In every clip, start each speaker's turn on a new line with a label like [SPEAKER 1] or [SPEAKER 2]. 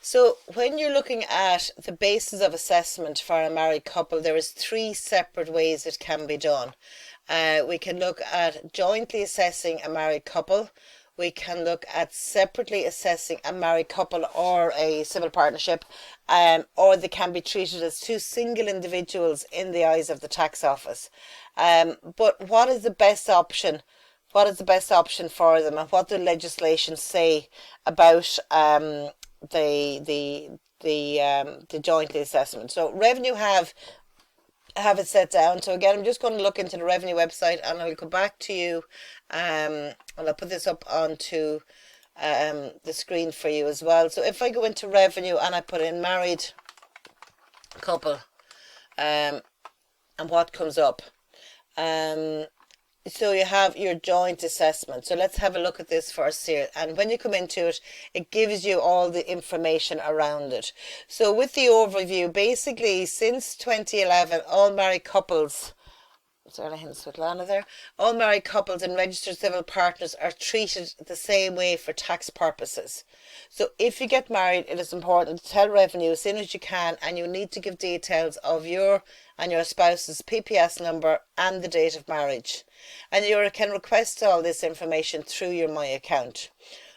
[SPEAKER 1] So when you're looking at the basis of assessment for a married couple, there is three separate ways it can be done. We can look at jointly assessing a married couple. We can look at separately assessing a married couple or a civil partnership, or they can be treated as two single individuals in the eyes of the tax office. But what is the best option? What is the best option for them, and what do legislation say about the jointly assessment? So revenue have it set down. So again, I'm just going to look into the revenue website, and I'll go back to you. And I'll put this up onto the screen for you as well. So if I go into revenue and I put in married couple, and what comes up? So you have your joint assessment. So let's have a look at this first here. And when you come into it, it gives you all the information around it. So with the overview, basically since 2011, all married couples, sorry, Svetlana there, all married couples and registered civil partners are treated the same way for tax purposes. So if you get married, it is important to tell revenue as soon as you can, and you need to give details of your and your spouse's PPS number and the date of marriage. And you can request all this information through your My Account.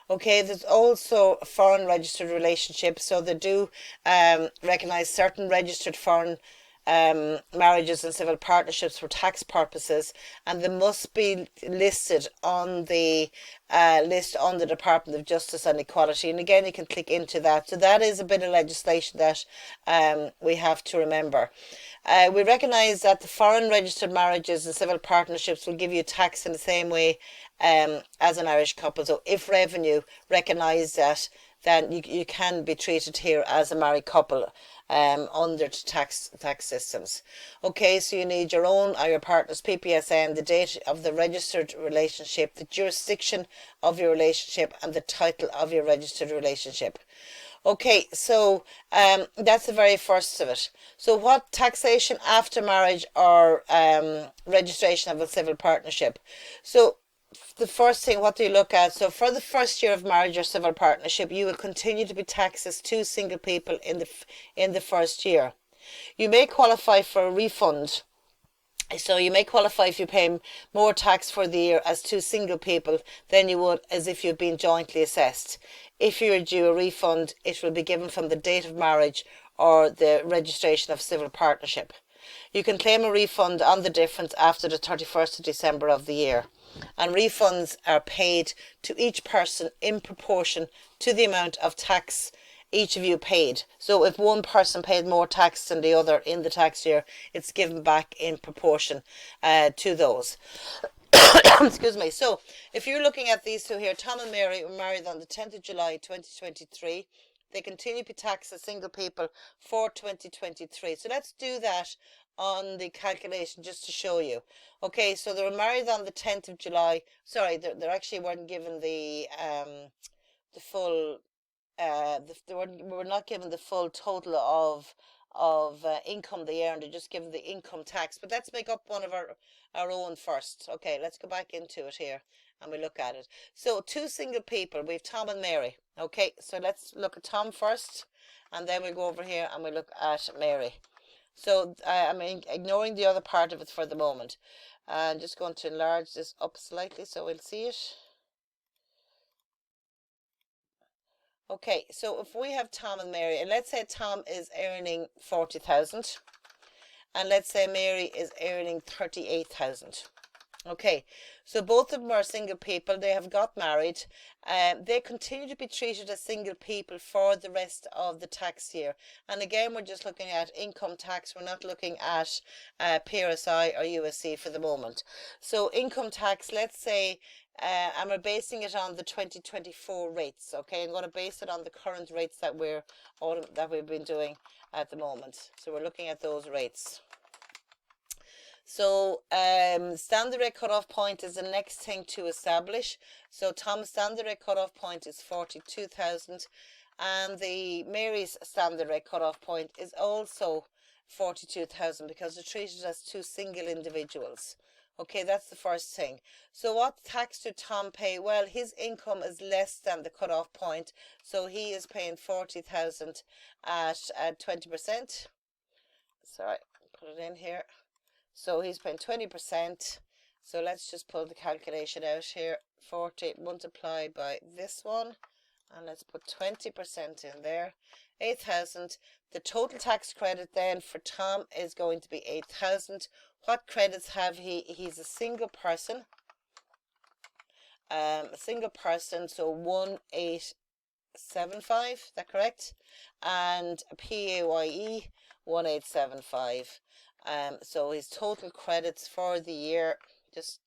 [SPEAKER 1] Okay, there's also foreign registered relationships, so they do recognise certain registered foreign marriages and civil partnerships for tax purposes, and they must be listed on the list on the Department of Justice and Equality. And again, you can click into that. So that is a bit of legislation that we have to remember. We recognise that the foreign registered marriages and civil partnerships will give you tax in the same way as an Irish couple. So if revenue recognise that, then you can be treated here as a married couple under tax systems. Okay, so you need your own or your partner's PPSN, the date of the registered relationship, the jurisdiction of your relationship, and the title of your registered relationship. Okay, so that's the very first of it. So what taxation after marriage or registration of a civil partnership? So the first thing, what do you look at? So for the first year of marriage or civil partnership, you will continue to be taxed as two single people in the first year. You may qualify for a refund. So you may qualify if you pay more tax for the year as two single people than you would as if you'd been jointly assessed. If you're due a refund, it will be given from the date of marriage or the registration of civil partnership. You can claim a refund on the difference after the 31st of December of the year. And refunds are paid to each person in proportion to the amount of tax each of you paid. So if one person paid more tax than the other in the tax year, it's given back in proportion to those. Excuse me. So if you're looking at these two here, Tom and Mary were married on the 10th of July 2023. They continue to be taxed as single people for 2023. So let's do that on the calculation just to show you. Okay, so they were married on the 10th of July. Sorry, they actually weren't given the full they were not given the full total of income they earned. They're just given the income tax. But let's make up one of our own first. Okay, let's go back into it here and we look at it. So two single people, we have Tom and Mary. Okay, so let's look at Tom first, and then we go over here and we look at Mary. So I'm ignoring the other part of it for the moment. I'm just going to enlarge this up slightly so we'll see it. Okay, so if we have Tom and Mary, and let's say Tom is earning 40,000, and let's say Mary is earning 38,000. Okay, so both of them are single people. They have got married. They continue to be treated as single people for the rest of the tax year. And again, we're just looking at income tax. We're not looking at PRSI or USC for the moment. So income tax, let's say, and we're basing it on the 2024 rates. Okay, I'm going to base it on the current rates that we've been doing at the moment. So we're looking at those rates. So standard rate cutoff point is the next thing to establish. So Tom's standard rate cutoff point is 42,000, and the Mary's standard rate cutoff point is also 42,000 because they're treated as two single individuals. Okay, that's the first thing. So what tax do Tom pay? Well, his income is less than the cutoff point, so he is paying 40,000 at 20%. Sorry, put it in here. So he's paying 20%. So let's just pull the calculation out here. 40 multiplied by this one, and let's put 20% in there. 8,000. The total tax credit then for Tom is going to be 8,000. What credits have he? He's a single person. So 1875, is that correct? And PAYE 1875. So his total credits for the year, just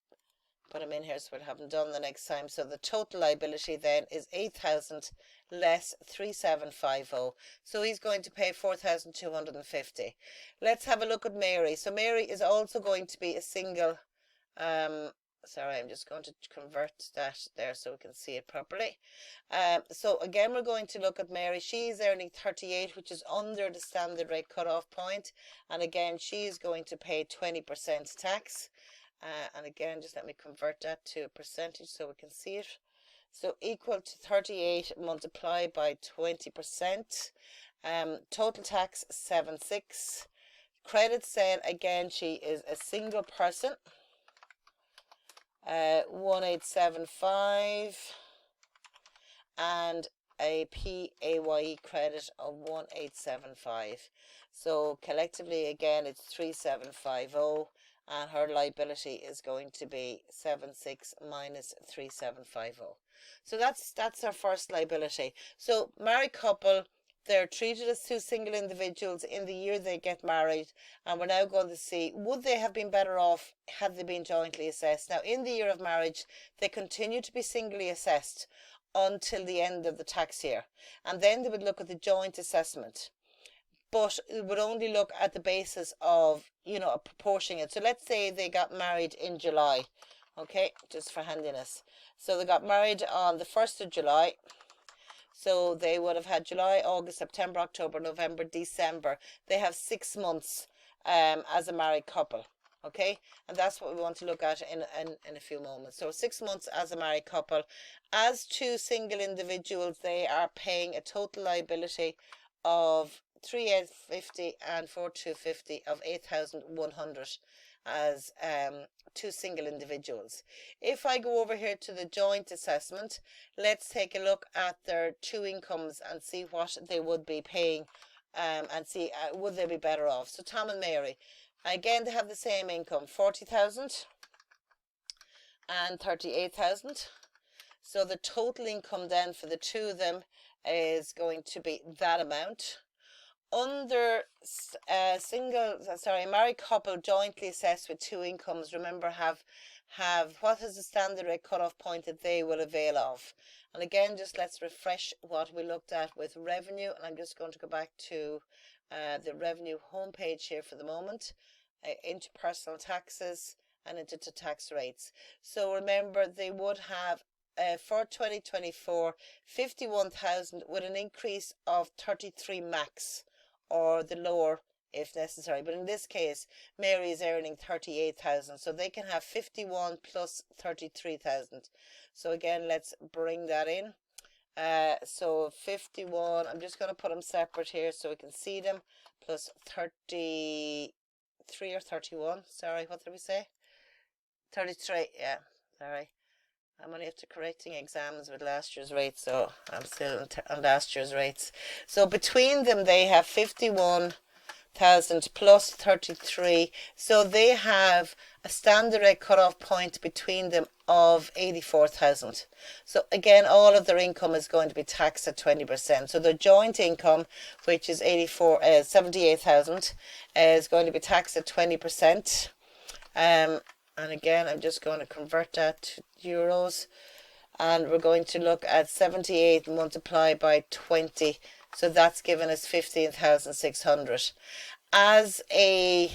[SPEAKER 1] put them in here so we haven't done the next time. So the total liability then is 8,000 less 3750. So he's going to pay 4,250. Let's have a look at Mary. So Mary is also going to be a single, sorry, I'm just going to convert that there so we can see it properly. So again, we're going to look at Mary. She's earning 38, which is under the standard rate cutoff point. And again, she's going to pay 20% tax. And again, just let me convert that to a percentage so we can see it. So equal to 38 multiplied by 20%. Total tax 76. Credits then, again, she is a single person. 1875. And a PAYE credit of 1875. So collectively, again, it's 3750. And her liability is going to be 76 minus 3750. So that's our first liability. So married couple, they're treated as two single individuals in the year they get married, and we're now going to see, would they have been better off had they been jointly assessed? Now, in the year of marriage, they continue to be singly assessed until the end of the tax year, and then they would look at the joint assessment. But it would only look at the basis of, proportioning it. So let's say they got married in July, okay, just for handiness. So they got married on the 1st of July. So they would have had July, August, September, October, November, December. They have 6 months as a married couple, okay? And that's what we want to look at in a few moments. So 6 months as a married couple. As two single individuals, they are paying a total liability of 3,850 and 4,250 of 8,100 as two single individuals. If I go over here to the joint assessment, let's take a look at their two incomes and see what they would be paying, and see would they be better off. So Tom and Mary, again, they have the same income, 40,000 and 38,000. So the total income then for the two of them is going to be that amount. Under married couple jointly assessed with two incomes, remember, have what is the standard rate cutoff point that they will avail of. And again, just let's refresh what we looked at with revenue, and I'm just going to go back to the revenue homepage here for the moment, into personal taxes and into tax rates. So remember, they would have for 2024 51,000 with an increase of 33 max, or the lower if necessary. But in this case, Mary is earning 38,000, so they can have 51 plus 33,000. So again, let's bring that in. So 51, I'm just going to put them separate here so we can see them, plus 33 or 31, sorry, what did we say? 33, yeah, sorry. I'm only after correcting exams with last year's rates, so I'm still on last year's rates. So between them, they have 51,000 plus 33. So they have a standard rate cutoff point between them of 84,000. So again, all of their income is going to be taxed at 20%. So their joint income, which is 78,000, is going to be taxed at 20%. And again, I'm just going to convert that to euros. And we're going to look at 78 multiplied by 20. So that's given us 15,600. As a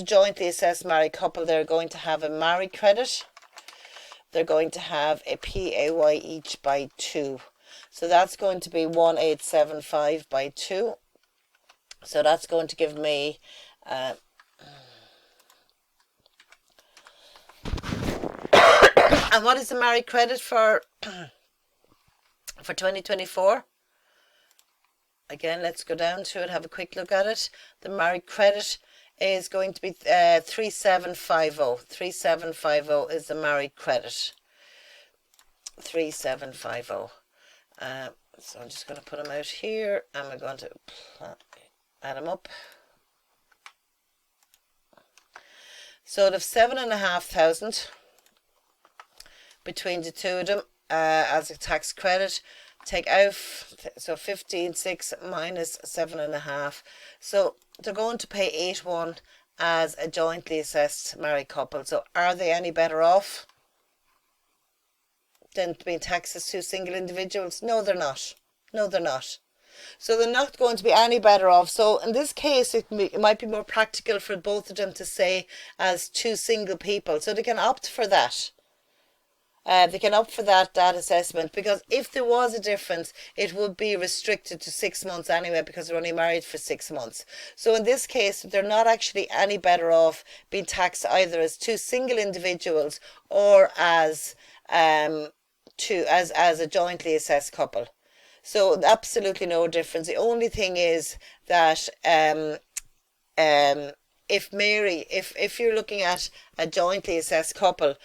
[SPEAKER 1] jointly assessed married couple, they're going to have a married credit. They're going to have a PAY each by 2. So that's going to be 1875 by 2. So that's going to give me And what is the married credit for 2024? Again, let's go down to it, have a quick look at it. The married credit is going to be 3750. 3750 is the married credit. 3750. So I'm just going to put them out here, and we're going to add them up. So they've 7,500 between the two of them as a tax credit. Take out, so 15,600 minus 7,500. So they're going to pay 8,100 as a jointly assessed married couple. So are they any better off than being taxed as two single individuals? No, they're not. No, they're not. So they're not going to be any better off. So in this case, it might be more practical for both of them to say as two single people. So they can opt for that. They can opt for that assessment, because if there was a difference, it would be restricted to 6 months anyway, because they're only married for 6 months. So in this case, they're not actually any better off being taxed either as two single individuals or as a jointly assessed couple. So absolutely no difference. The only thing is that if you're looking at a jointly assessed couple,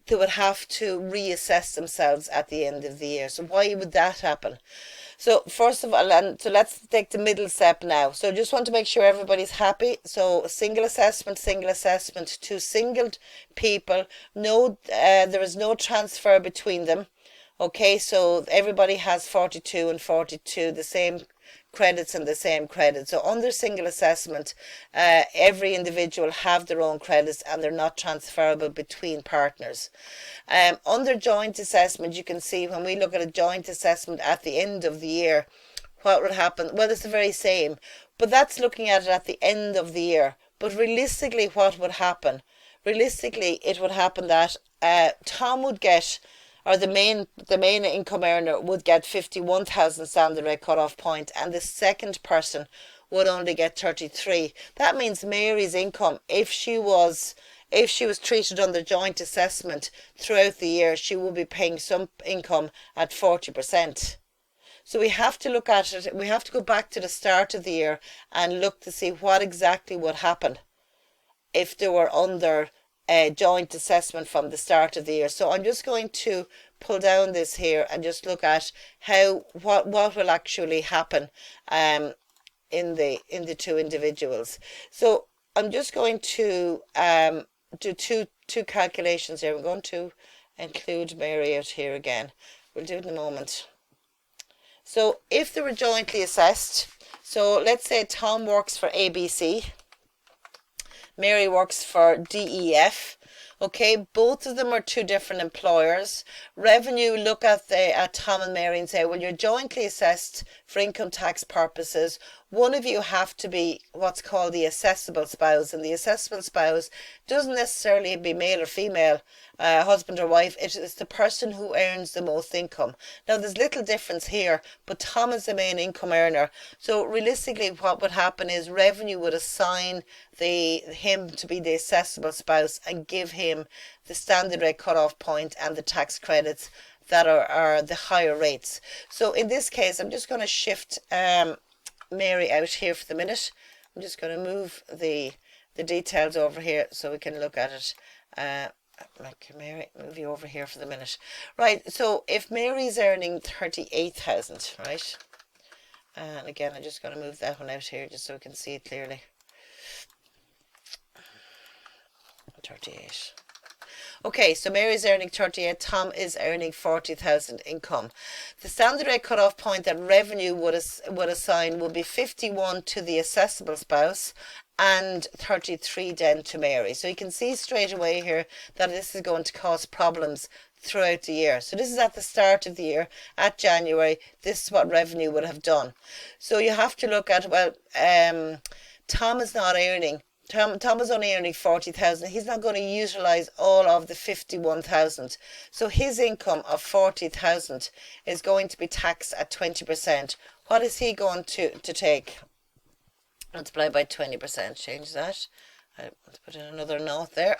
[SPEAKER 1] they would have to reassess themselves at the end of the year. So why would that happen? So first of all, so let's take the middle step now. So just want to make sure everybody's happy. So single assessment, two single people. No, there is no transfer between them. Okay, so everybody has 42 and 42, the same credits and the same credit. So under single assessment, every individual have their own credits and they're not transferable between partners. Under joint assessment, you can see when we look at a joint assessment at the end of the year, what would happen? Well, it's the very same, but that's looking at it at the end of the year. But realistically, what would happen? Realistically, it would happen that Tom would get, or the main income earner would get 51,000 standard rate cut-off point, and the second person would only get 33. That means Mary's income, if she was treated under joint assessment throughout the year, she would be paying some income at 40%. So we have to look at it, we have to go back to the start of the year and look to see what exactly would happen if they were under a joint assessment from the start of the year. So I'm just going to pull down this here and just look at what will actually happen in the two individuals. So I'm just going to do two calculations here. I'm going to include Mary out here again. We'll do it in a moment. So if they were jointly assessed, so let's say Tom works for ABC, Mary works for DEF. Okay, both of them are two different employers. Revenue look at Tom and Mary and say, well, you're jointly assessed for income tax purposes. One of you have to be what's called the assessable spouse, and the assessable spouse doesn't necessarily be male or female, husband or wife. It is the person who earns the most income. Now, there's little difference here, but Tom is the main income earner. So realistically, what would happen is revenue would assign him to be the assessable spouse and give him the standard rate cut-off point and the tax credits that are the higher rates. So in this case, I'm just going to shift Mary out here for the minute. I'm just going to move the details over here so we can look at it. Mary, move you over here for the minute. Right, so if Mary's earning 38,000, right? And again, I'm just going to move that one out here just so we can see it clearly. 38. Okay, so Mary's earning 38, Tom is earning 40,000 income. The standard rate cut-off point that revenue would assign would be 51 to the assessable spouse and 33 then to Mary. So you can see straight away here that this is going to cause problems throughout the year. So this is at the start of the year, at January, this is what revenue would have done. So you have to look at, well, Tom is not earning, Tom is only earning 40,000. He's not going to utilise all of the 51,000. So his income of 40,000 is going to be taxed at 20%. What is he going to take? Multiply by 20%. Change that. Let's put in another note there.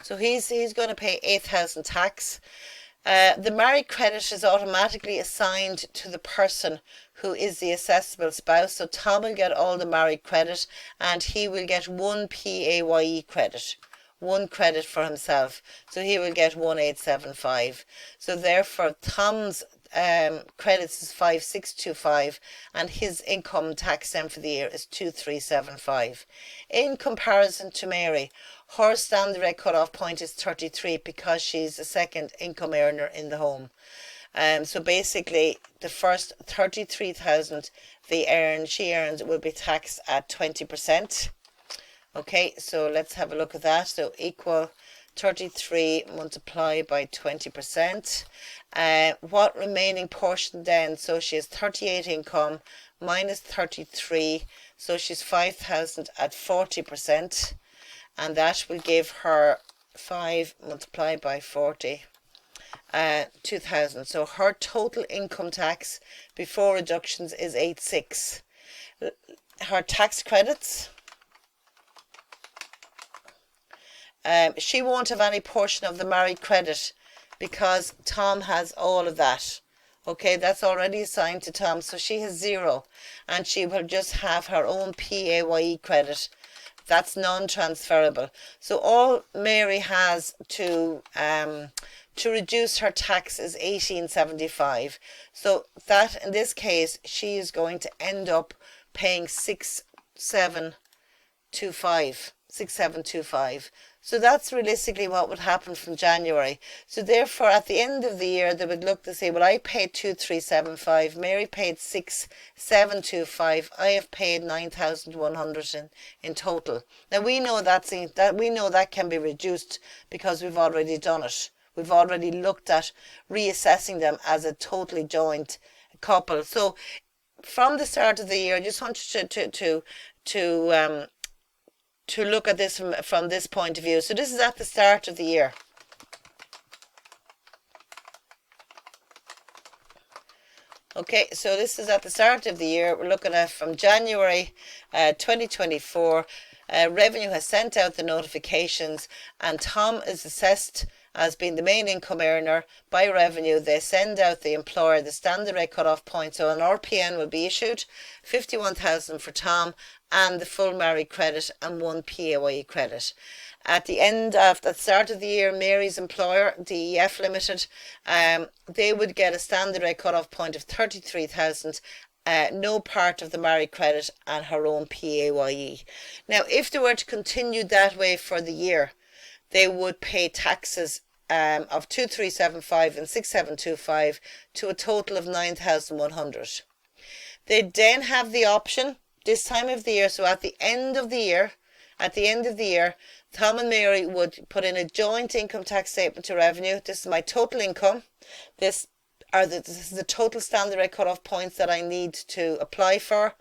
[SPEAKER 1] So he's going to pay 8,000 tax. The married credit is automatically assigned to the person who is the assessable spouse. So Tom will get all the married credit and he will get one PAYE credit, one credit for himself. So he will get 1875. So therefore Tom's credits is 5625 and his income tax then for the year is 2375. In comparison to Mary, her standard rate cut-off point is 33 because she's a second income earner in the home. So basically the first 33,000 she earns will be taxed at 20%. Okay, so let's have a look at that. So equal 33 multiplied by 20%. What remaining portion then? So she has 38 income minus 33, so she's 5,000 at 40%, and that will give her 5 multiplied by 40, 2,000. So her total income tax before reductions is 86. Her tax credits, she won't have any portion of the married credit because Tom has all of that. Okay, that's already assigned to Tom, so she has 0, and she will just have her own PAYE credit. That's non-transferable. So all Mary has to reduce her tax is 1875. So that in this case she is going to end up paying 6725. So that's realistically what would happen from January. So therefore at the end of the year they would look to say, well, I paid 2375, Mary paid 6725, I have paid 9,100 in total. Now we know that can be reduced because we've already done it. We've already looked at reassessing them as a totally joint couple. So from the start of the year, I just want you to look at this from this point of view. So this is at the start of the year. Okay, so this is at the start of the year. We're looking at from January 2024. Revenue has sent out the notifications and Tom is assessed as being the main income earner by Revenue. They send out the employer the standard rate cut-off point. So an RPN will be issued, 51,000 for Tom and the full married credit and 1 PAYE credit. At the end of the start of the year, Mary's employer, DEF Limited, they would get a standard rate cut-off point of 33,000, no part of the married credit and her own PAYE. Now, if they were to continue that way for the year, they would pay taxes of 2375 and 6725 to a total of 9,100. They then have the option this time of the year, so at the end of the year, Tom and Mary would put in a joint income tax statement to Revenue. This is my total income. This is the total standard rate cut-off points that I need to apply for.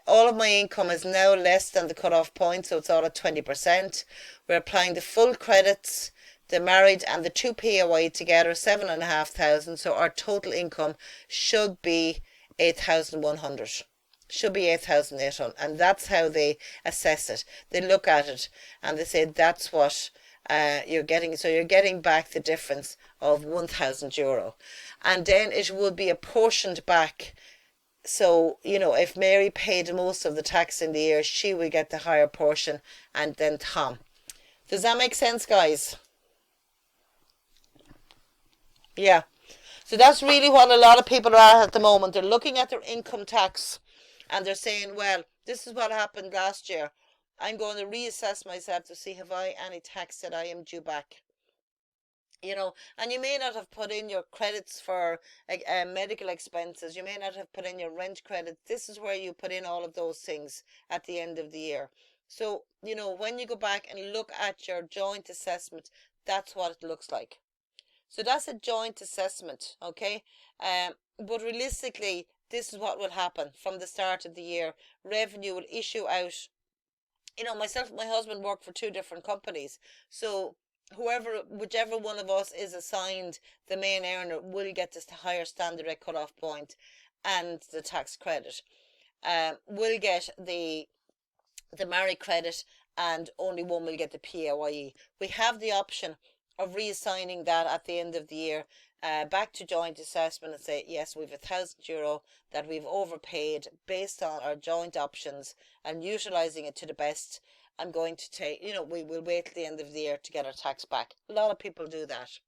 [SPEAKER 1] All of my income is now less than the cut-off point, so it's all at 20%. We're applying the full credits, the married and the 2 PAYE together, 7,500. So our total income should be 8,100. Should be 8,800, and that's how they assess it. They look at it and they say that's what you're getting. So you're getting back the difference of €1,000, and then it will be apportioned back. So, you know, if Mary paid most of the tax in the year, she will get the higher portion, and then Tom. Does that make sense, guys? Yeah. So that's really what a lot of people are at the moment. They're looking at their income tax and they're saying, well, this is what happened last year. I'm going to reassess myself to see have I any tax that I am due back. You know, and you may not have put in your credits for medical expenses. You may not have put in your rent credit. This is where you put in all of those things at the end of the year. So, you know, when you go back and look at your joint assessment, that's what it looks like. So that's a joint assessment, okay? But realistically, this is what will happen from the start of the year. Revenue will issue out, you know, myself and my husband work for 2 different companies. So whichever one of us is assigned the main earner will get this higher standard rate cut-off point and the tax credit. Will get the married credit and only one will get the PAYE. We have the option of reassigning that at the end of the year back to joint assessment and say, yes, we've €1,000 that we've overpaid based on our joint options and utilising it to the best. I'm going to take, we will wait till the end of the year to get our tax back. A lot of people do that.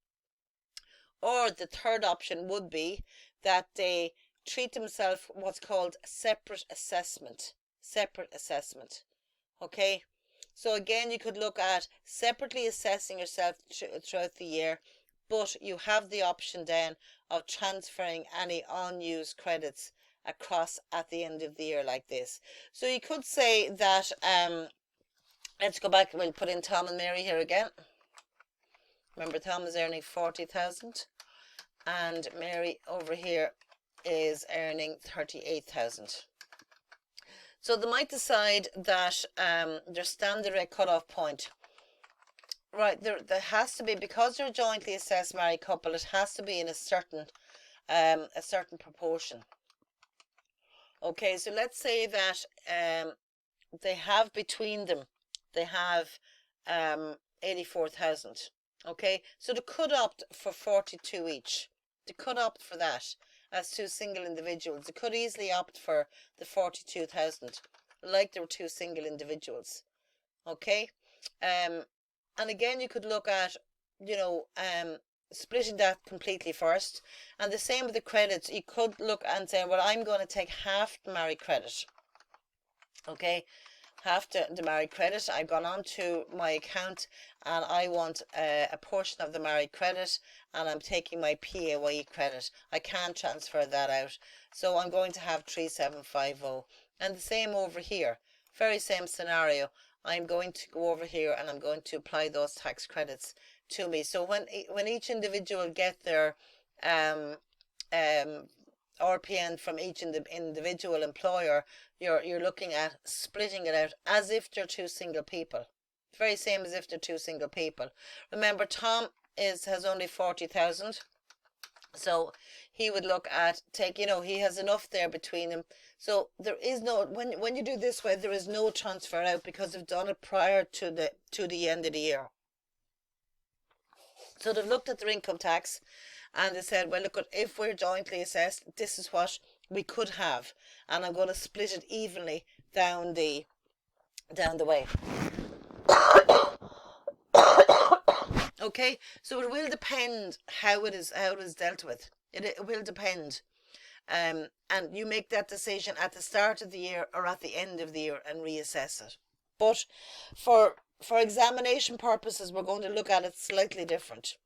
[SPEAKER 1] Or the third option would be that they treat themselves what's called separate assessment. Separate assessment. Okay? So again, you could look at separately assessing yourself throughout the year, but you have the option then of transferring any unused credits across at the end of the year like this. So you could say that, let's go back and we'll put in Tom and Mary here again. Remember, Tom is earning 40,000 and Mary over here is earning 38,000. So they might decide that their standard rate cutoff point, right, there has to be, because they're a jointly assessed married couple, it has to be in a certain proportion. Okay, so let's say that they have between them, they have 84,000. Okay, so they could opt for 42 each. They could opt for that as two single individuals. They could easily opt for the 42,000, like they were two single individuals. Okay, and again, you could look at, splitting that completely first. And the same with the credits. You could look and say, well, I'm going to take half the married credit. Okay, half the married credit. I've gone on to my account and I want a portion of the married credit, and I'm taking my PAYE credit. I can't transfer that out, so I'm going to have 3750. And the same over here, very same scenario. I'm going to go over here and I'm going to apply those tax credits to me. So when each individual get their RPN from each individual employer, you're looking at splitting it out as if they're two single people. Very same as if they're two single people. Remember, Tom has only 40,000. So he would look at he has enough there between them. So there is no, when you do this way, there is no transfer out because they've done it prior to the end of the year. So they've looked at their income tax and they said, well, look, if we're jointly assessed, this is what we could have, and I'm going to split it evenly down the way. Okay, so it will depend how it is dealt with. It will depend. And you make that decision at the start of the year or at the end of the year and reassess it. But for examination purposes, we're going to look at it slightly different.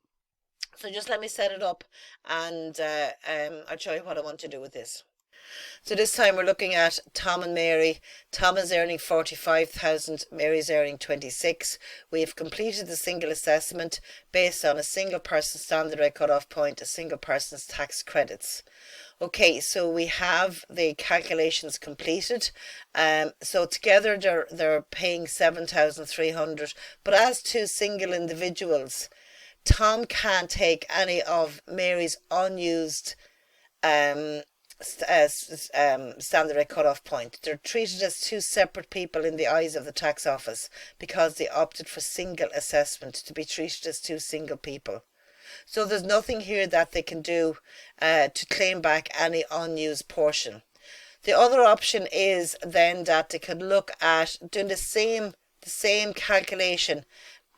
[SPEAKER 1] So just let me set it up and I'll show you what I want to do with this. So this time we're looking at Tom and Mary. Tom is earning 45,000, Mary's earning 26. We have completed the single assessment based on a single person standard rate cut-off point, a single person's tax credits. Okay, so we have the calculations completed. So together they're paying 7,300, but as two single individuals, Tom can't take any of Mary's unused standard rate cut-off point. They're treated as two separate people in the eyes of the tax office because they opted for single assessment, to be treated as two single people. So there's nothing here that they can do to claim back any unused portion. The other option is then that they could look at doing the same calculation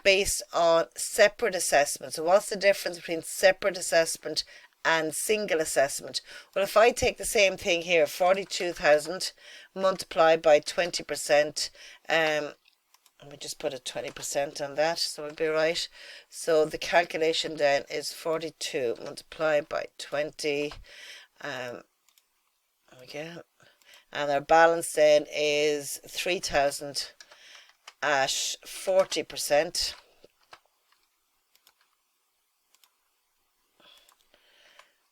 [SPEAKER 1] based on separate assessment. So what's the difference between separate assessment and single assessment? Well, if I take the same thing here, 42,000 multiplied by 20%, let me just put a 20% on that so it'll be right. So the calculation then is 42 multiplied by 20. There we go. And our balance then is 3,000 at 40%.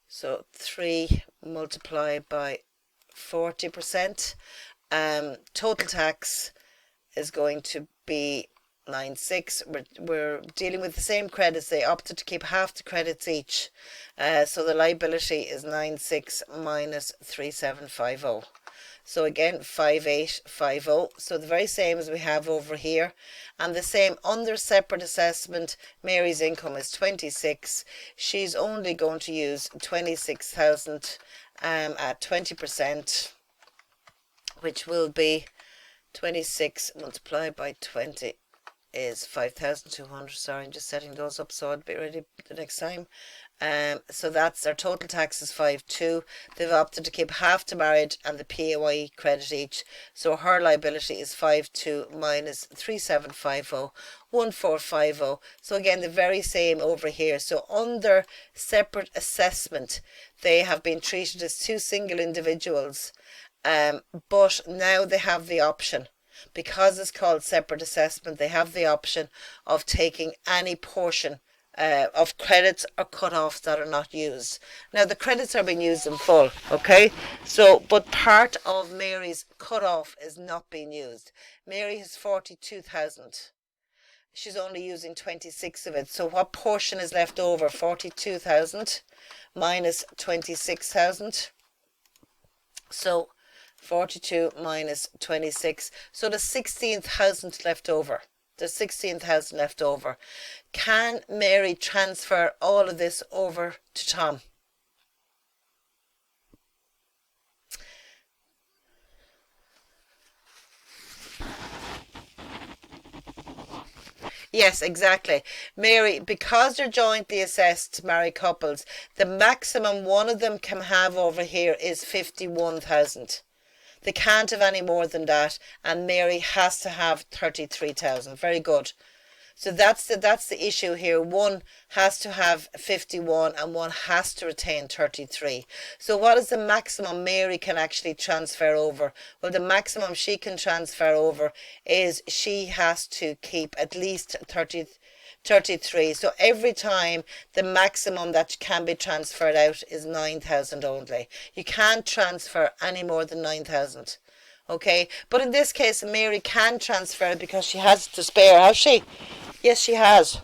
[SPEAKER 1] So 3 multiplied by 40%. Total tax is going to be 96. We're dealing with the same credits. They opted to keep half the credits each. So the liability is 96 minus 3750. So again, 5850. So the very same as we have over here. And the same under separate assessment, Mary's income is 26. She's only going to use 26,000 at 20%, which will be 26 multiplied by 20 is 5,200. Sorry, I'm just setting those up so I'll be ready the next time. So that's their total tax is 5,200. They've opted to keep half to marriage and the PAYE credit each. So her liability is 5,200 minus 3,750, 1,450. So again, the very same over here. So under separate assessment, they have been treated as two single individuals. But now they have the option, because it's called separate assessment, they have the option of taking any portion of credits or cut-offs that are not used. Now the credits are being used in full, okay? So, but part of Mary's cut-off is not being used. Mary has 42,000. She's only using 26 of it. So what portion is left over? 42,000 minus 26,000. So 42 minus 26. So the 16,000 left over. The 16,000 left over. Can Mary transfer all of this over to Tom? Yes, exactly. Mary, because they're jointly assessed married couples, the maximum one of them can have over here is 51,000. They can't have any more than that, and Mary has to have 33,000. Very good. So that's the issue here. One has to have 51 and one has to retain 33. So what is the maximum Mary can actually transfer over? Well, the maximum she can transfer over is she has to keep at least 33. So every time the maximum that can be transferred out is 9,000 only. You can't transfer any more than 9,000. Okay, but in this case Mary can transfer because she has to spare, has she? Yes, she has.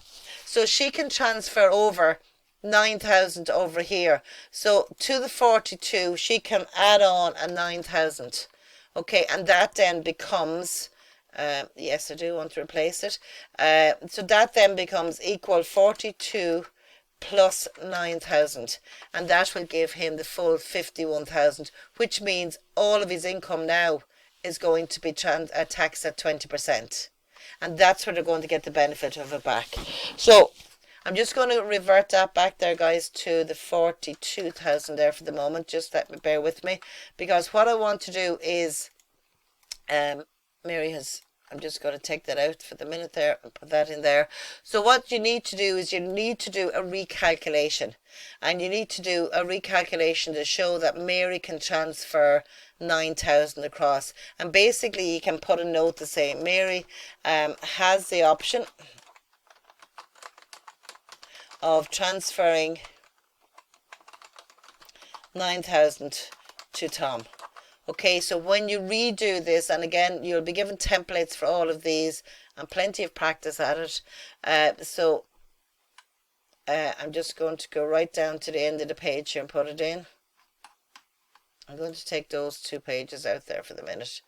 [SPEAKER 1] So she can transfer over 9,000 over here. So to the 42 she can add on a 9,000. Okay, and that then becomes yes, I do want to replace it. So that then becomes equal 42 plus 9,000, and that will give him the full 51,000, which means all of his income now is going to be taxed at 20%, and that's where they're going to get the benefit of it back. So I'm just going to revert that back there, guys, to the 42,000 there for the moment. Just let me bear with me, because what I want to do is Mary has, I'm just going to take that out for the minute there and put that in there. So what you need to do is you need to do a recalculation, and you need to do a recalculation to show that Mary can transfer 9,000 across. And basically you can put a note to say Mary has the option of transferring 9,000 to Tom. Okay, so when you redo this, and again, you'll be given templates for all of these and plenty of practice at it. I'm just going to go right down to the end of the page here and put it in. I'm going to take those 2 pages out there for the minute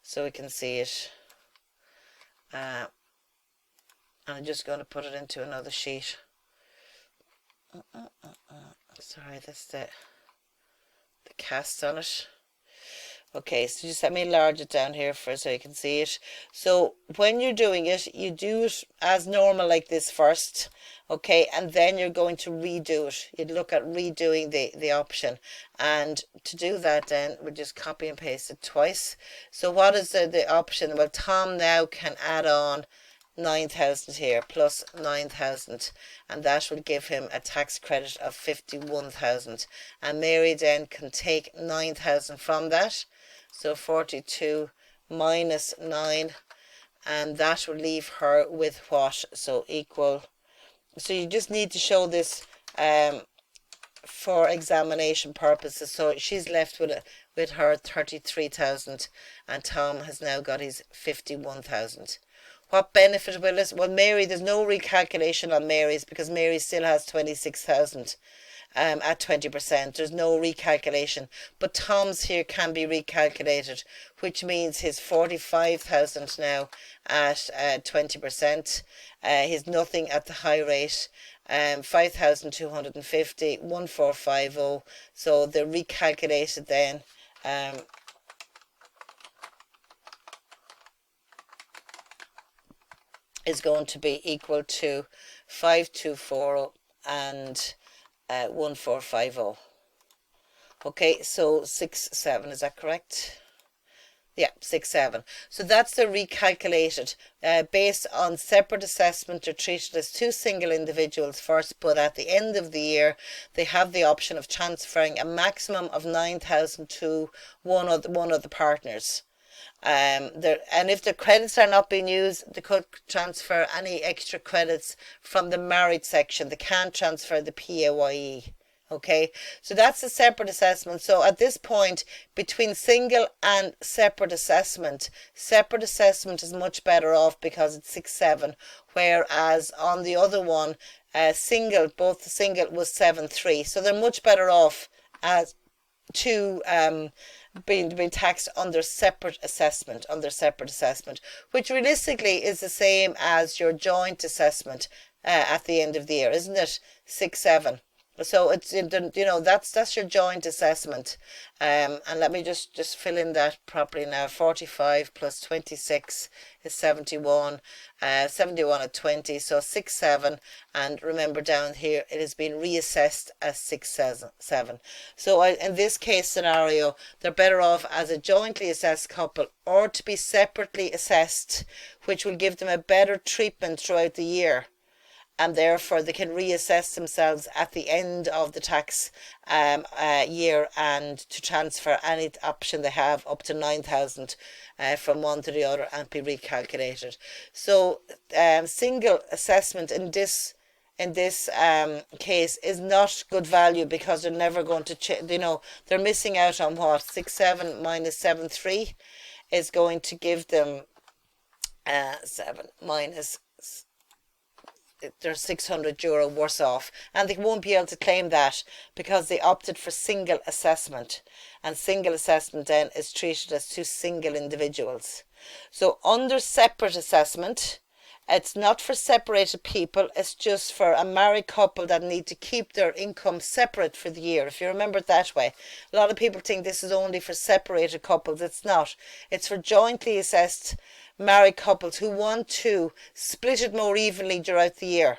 [SPEAKER 1] so we can see it. And I'm just going to put it into another sheet. Sorry, that's the cast on it. Okay, so just let me enlarge it down here for so you can see it. So when you're doing it, you do it as normal like this first, okay, and then you're going to redo it. You'd look at redoing the option, and to do that then we'll just copy and paste it twice. So what is the option? Well, Tom now can add on 9,000 here plus 9,000, and that will give him a tax credit of 51,000, and Mary then can take 9,000 from that. So 42 minus 9, and that will leave her with what? So equal. So you just need to show this for examination purposes. So she's left with her 33,000, and Tom has now got his 51,000. What benefit will this? Well, Mary, there's no recalculation on Mary's because Mary still has 26,000. at 20%. There's no recalculation. But Tom's here can be recalculated, which means his 45,000 now at 20%. He's nothing at the high rate. 5,250, 1450. So they're recalculated then. Is going to be equal to 5240 and 1450. Okay, so 67, is that correct? Yeah, 67. So that's the recalculated. Based on separate assessment, they're treated as two single individuals first, but at the end of the year, they have the option of transferring a maximum of 9,000 to one of the partners. And if the credits are not being used, they could transfer any extra credits from the married section. They can't transfer the PAYE. Okay, so that's a separate assessment. So at this point, between single and separate assessment is much better off because it's 6-7, whereas on the other one, both the single was 7-3. So they're much better off as to being taxed under separate assessment, which realistically is the same as your joint assessment at the end of the year, isn't it? 6-7. So it's, that's your joint assessment. And let me just fill in that properly now. 45 plus 26 is 71. 71 at 20, so 6-7. And remember down here, it has been reassessed as 6-7. So in this case scenario, they're better off as a jointly assessed couple or to be separately assessed, which will give them a better treatment throughout the year. And therefore they can reassess themselves at the end of the tax year and to transfer any option they have up to 9,000 from one to the other and be recalculated. So single assessment in this case is not good value because they're never going to they're missing out on what 6-7 minus 7-3 is going to give them 7 minus. They're €600 worse off, and they won't be able to claim that because they opted for single assessment, and single assessment then is treated as two single individuals. So under separate assessment, it's not for separated people, it's just for a married couple that need to keep their income separate for the year, if you remember it that way. A lot of people think this is only for separated couples. It's not. It's for jointly assessed married couples who want to split it more evenly throughout the year,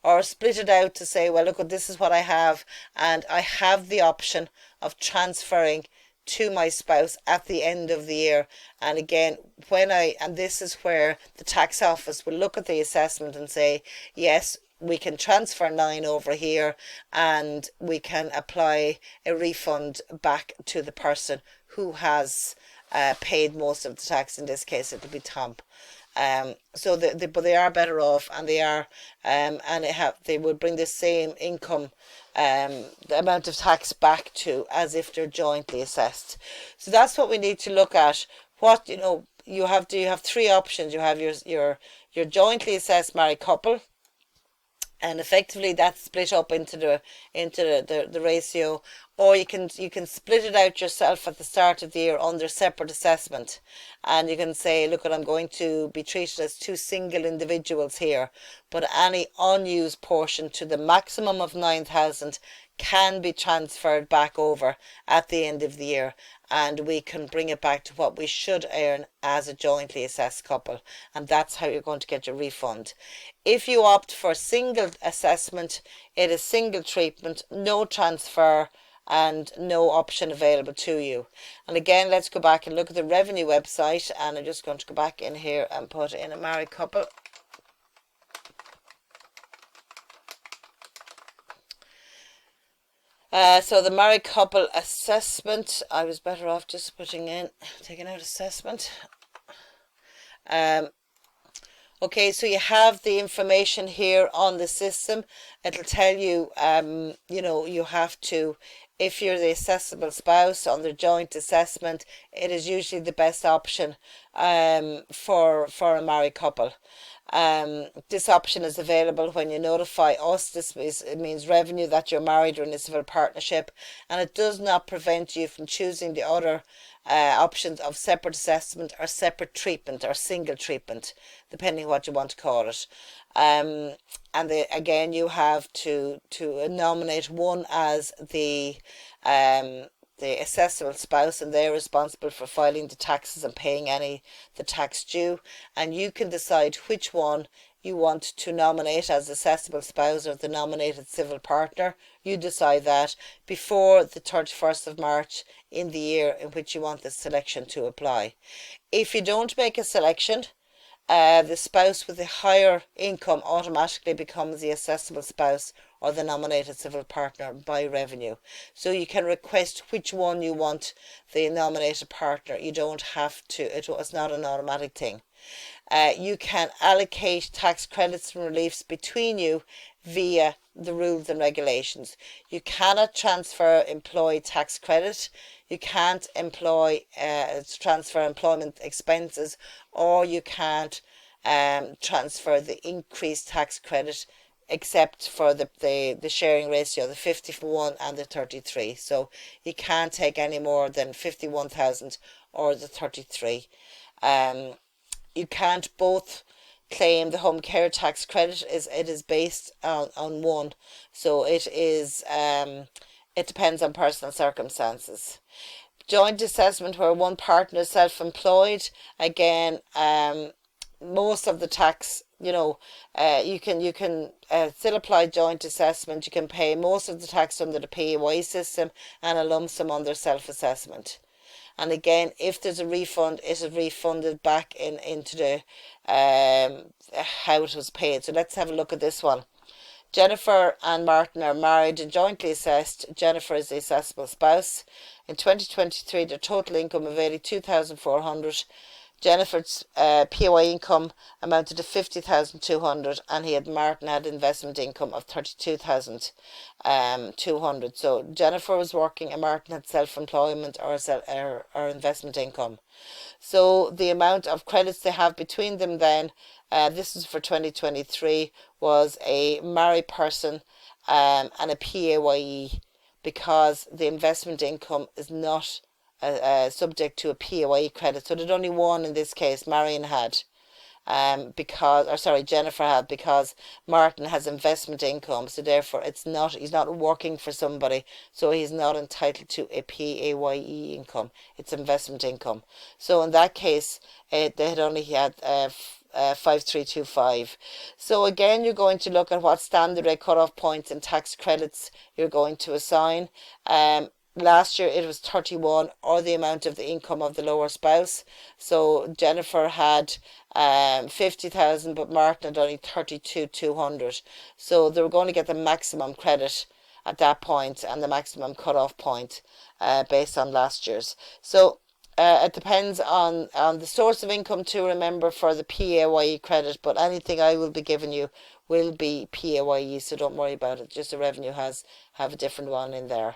[SPEAKER 1] or split it out to say, well, look, this is what I have, and I have the option of transferring to my spouse at the end of the year. And again, and this is where the tax office will look at the assessment and say, yes, we can transfer 9 over here and we can apply a refund back to the person who has paid most of the tax. In this case, it'll be Tom. So but they are better off, and they are, and they would bring the same income, the amount of tax back to as if they're jointly assessed. So that's what we need to look at. What you have 3 options. You have your jointly assessed married couple, and effectively that's split up into the ratio, or you can split it out yourself at the start of the year under separate assessment, and you can say, look, I'm going to be treated as two single individuals here, but any unused portion to the maximum of 9,000 can be transferred back over at the end of the year, and we can bring it back to what we should earn as a jointly assessed couple, and that's how you're going to get your refund. If you opt for single assessment, it is single treatment, no transfer, and no option available to you. And again, let's go back and look at the revenue website, and I'm just going to go back in here and put in a married couple. So the married couple assessment, I was better off just taking out assessment. Okay, so you have the information here on the system. It'll tell you, you have to if you're the assessable spouse under joint assessment, it is usually the best option for a married couple. This option is available when you notify us. It means revenue that you're married or in a civil partnership, and it does not prevent you from choosing the other options of separate assessment or separate treatment or single treatment, depending what you want to call it. Again, you have to nominate one as the assessable spouse, and they're responsible for filing the taxes and paying the tax due. And you can decide which one you want to nominate as assessable spouse or the nominated civil partner. You decide that before the 31st of March in the year in which you want the selection to apply. If you don't make a selection, the spouse with a higher income automatically becomes the assessable spouse or the nominated civil partner by revenue. So you can request which one you want the nominated partner. You don't have to, it's not an automatic thing. You can allocate tax credits and reliefs between you via the rules and regulations. You cannot transfer employee tax credit. You can't transfer employment expenses, or you can't transfer the increased tax credit, except for the sharing ratio, the 50-1 and the 33. So you can't take any more than 51,000 or the 33. You can't both claim the home care tax credit. It is based on one, so it is it depends on personal circumstances. Joint assessment, where one partner is self-employed, again, most of the tax, you can still apply joint assessment. You can pay most of the tax under the PAYE system and a lump sum under self-assessment. And again, if there's a refund, it is refunded back into the how it was paid. So let's have a look at this one. Jennifer and Martin are married and jointly assessed. Jennifer is the assessable spouse. In 2023, their total income of 82,400. Jennifer's PAYE income amounted to 50,200, and Martin had investment income of 32,200. So Jennifer was working and Martin had self-employment or investment income. So the amount of credits they have between them then, this is for 2023, was a married person and a PAYE, because the investment income is not subject to a PAYE credit. So there's only one in this case, Jennifer had, because Martin has investment income, so therefore he's not working for somebody, so he's not entitled to a PAYE income. It's investment income. So in that case, they had only had 5325. So again, you're going to look at what standard rate cut-off points and tax credits you're going to assign. Last year it was 31, or the amount of the income of the lower spouse. So Jennifer had 50,000, but Martin had only 32,200. So they were going to get the maximum credit at that point and the maximum cut-off point based on last year's. So it depends on the source of income to remember for the PAYE credit, but anything I will be giving you will be PAYE, so don't worry about it. Just the revenue have a different one in there.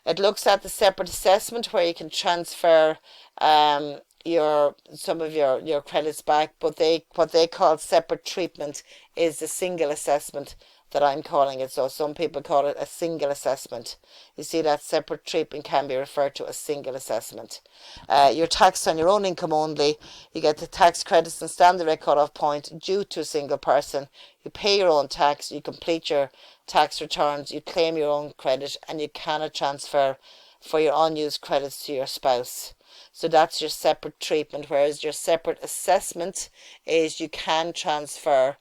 [SPEAKER 1] It looks at the separate assessment, where you can transfer some of your credits back, but what they call separate treatment is the single assessment that I'm calling it. So some people call it a single assessment. You see, that separate treatment can be referred to as single assessment. You're taxed on your own income only. You get the tax credits and standard rate cut-off point due to a single person. You pay your own tax. You complete your tax returns. You claim your own credit, and you cannot transfer for your unused credits to your spouse. So that's your separate treatment, whereas your separate assessment is you can transfer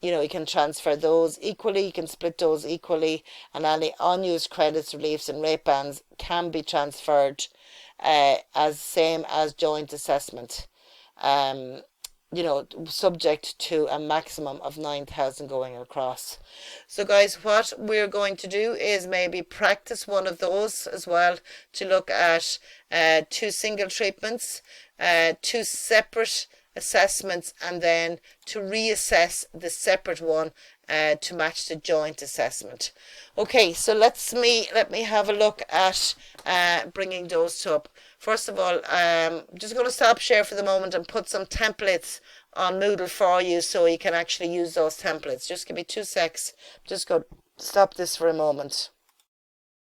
[SPEAKER 1] you can transfer those equally, you can split those equally, and any unused credits, reliefs and rate bands can be transferred as same as joint assessment, subject to a maximum of 9,000 going across. So guys, what we're going to do is maybe practice one of those as well, to look at two single treatments, two separate assessments and then to reassess the separate one to match the joint assessment. Okay, so let me have a look at bringing those up. First of all, I'm just going to stop share for the moment and put some templates on Moodle for you so you can actually use those templates. Just give me 2 secs. Just go stop this for a moment.